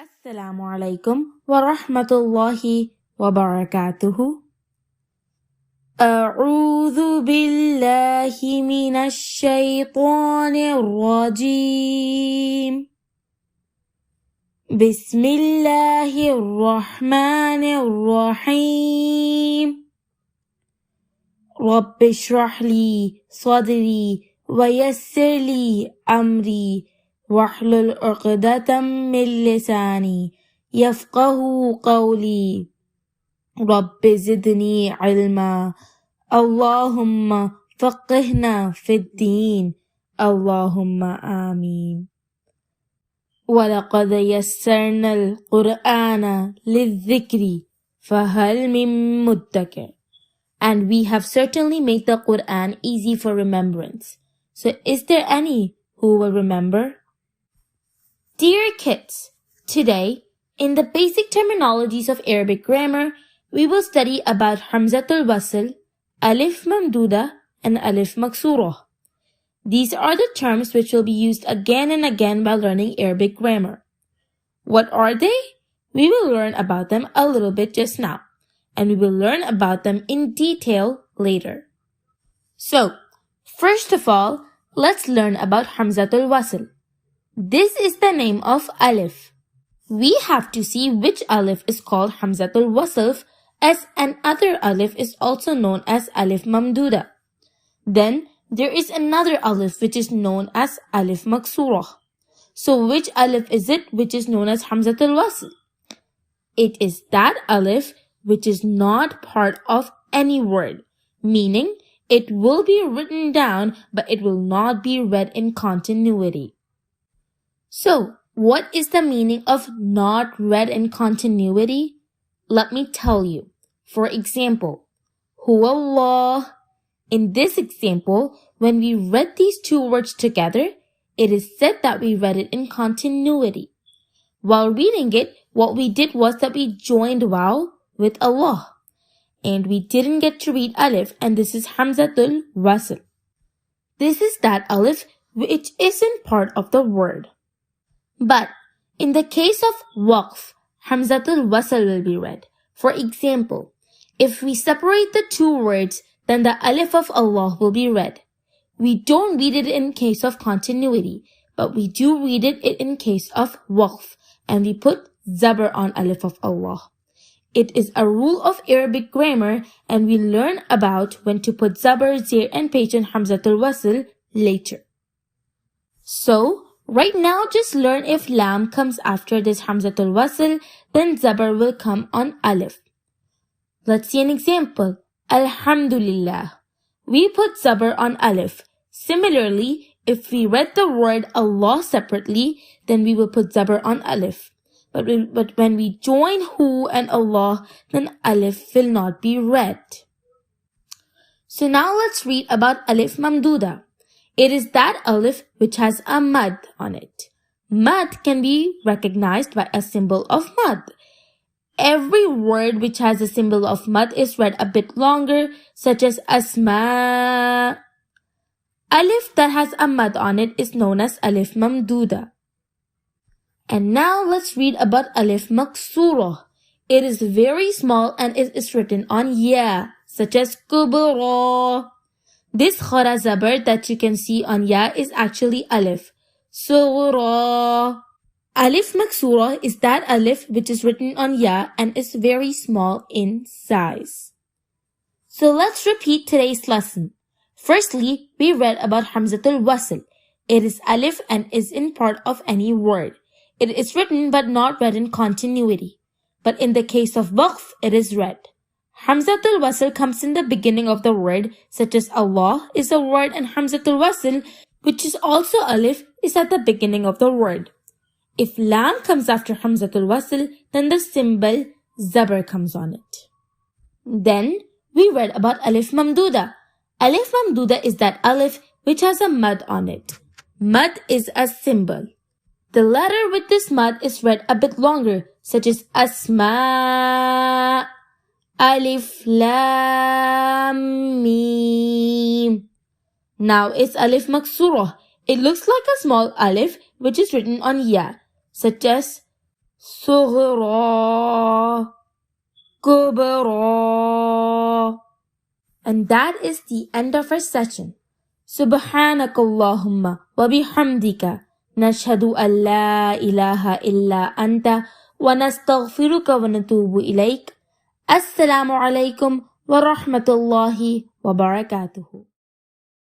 Assalamu alaikum wa rahmatullahi wa barakatuhu. أعوذ بالله من الشيطان الرجيم. بسم الله الرحمن الرحيم. رب اشرح لي صدري ويسر لي أمري واحلل عقدة من لساني يفقه قولي رب زدني علما اللهم فقهنا في الدين اللهم آمين. ولقد يسرنا القرآن للذكر فهل من مدكر. And we have certainly made the Quran easy for remembrance. So is there any who will remember? Dear kids, today, in the basic terminologies of Arabic grammar, we will study about Hamzatul Wasl, Alif Mamduda, and Alif Maksurah. These are the terms which will be used again and again while learning Arabic grammar. What are they? We will learn about them a little bit just now, and we will learn about them in detail later. So, first of all, let's learn about Hamzatul Wasl. This is the name of Alif. We have to see which Alif is called Hamzatul Wasl, as another Alif is also known as Alif Mamduda. Then, there is another Alif which is known as Alif Maksurah. So which Alif is it which is known as Hamzatul Wasl? It is that Alif which is not part of any word, meaning it will be written down but it will not be read in continuity. So, what is the meaning of not read in continuity? Let me tell you. For example, Huwallah. In this example, when we read these two words together, it is said that we read it in continuity. While reading it, what we did was that we joined Waw with Allah. And we didn't get to read Alif, and this is Hamzatul Wasl. This is that Alif which isn't part of the word. But in the case of Waqf, Hamzatul Wasl will be read. For example, if we separate the two words, then the Alif of Allah will be read. We don't read it in case of continuity, but we do read it in case of Waqf, and we put Zabar on Alif of Allah. It is a rule of Arabic grammar, and we learn about when to put Zabar, Zir, and Page in Hamzatul Wasl later. So, right now just learn if Lam comes after this Hamzatul Wasl, then Zabar will come on Alif. Let's see an example. Alhamdulillah. We put Zabar on Alif. Similarly, if we read the word Allah separately, then we will put Zabar on Alif. But when we join Hu and Allah, then Alif will not be read. So now let's read about Alif Mamduda. It is that Alif which has a mad on it. Mad can be recognized by a symbol of mad. Every word which has a symbol of mad is read a bit longer, such as Asma. Alif that has a mad on it is known as Alif Mamduda. And now let's read about Alif Maksurah. It is very small and it is written on Ya, such as Kubra. This khara zabar that you can see on Ya is actually Alif. Sughra. Alif Maksurah is that Alif which is written on Ya and is very small in size. So let's repeat today's lesson. Firstly, we read about Hamzatul Wasl. It is Alif and isn't part of any word. It is written but not read in continuity. But in the case of Waqf, it is read. Hamzatul Wasl comes in the beginning of the word, such as Allah is a word, and Hamzatul Wasl, which is also Alif, is at the beginning of the word. If Lam comes after Hamzatul Wasl, then the symbol Zabar comes on it. Then we read about Alif Mamduda. Alif Mamduda is that Alif which has a mad on it. Mad is a symbol. The letter with this mad is read a bit longer, such as Asma. Alif Lam Mim. Now it's Alif Maksurah. It looks like a small alif which is written on Ya, such as صغرى كبرى. And that is the end of our session. سبحانك اللهم وبحمدك نشهد أن لا إله إلا أنت ونستغفرك ونتوب إليك. السلام عليكم ورحمة الله وبركاته.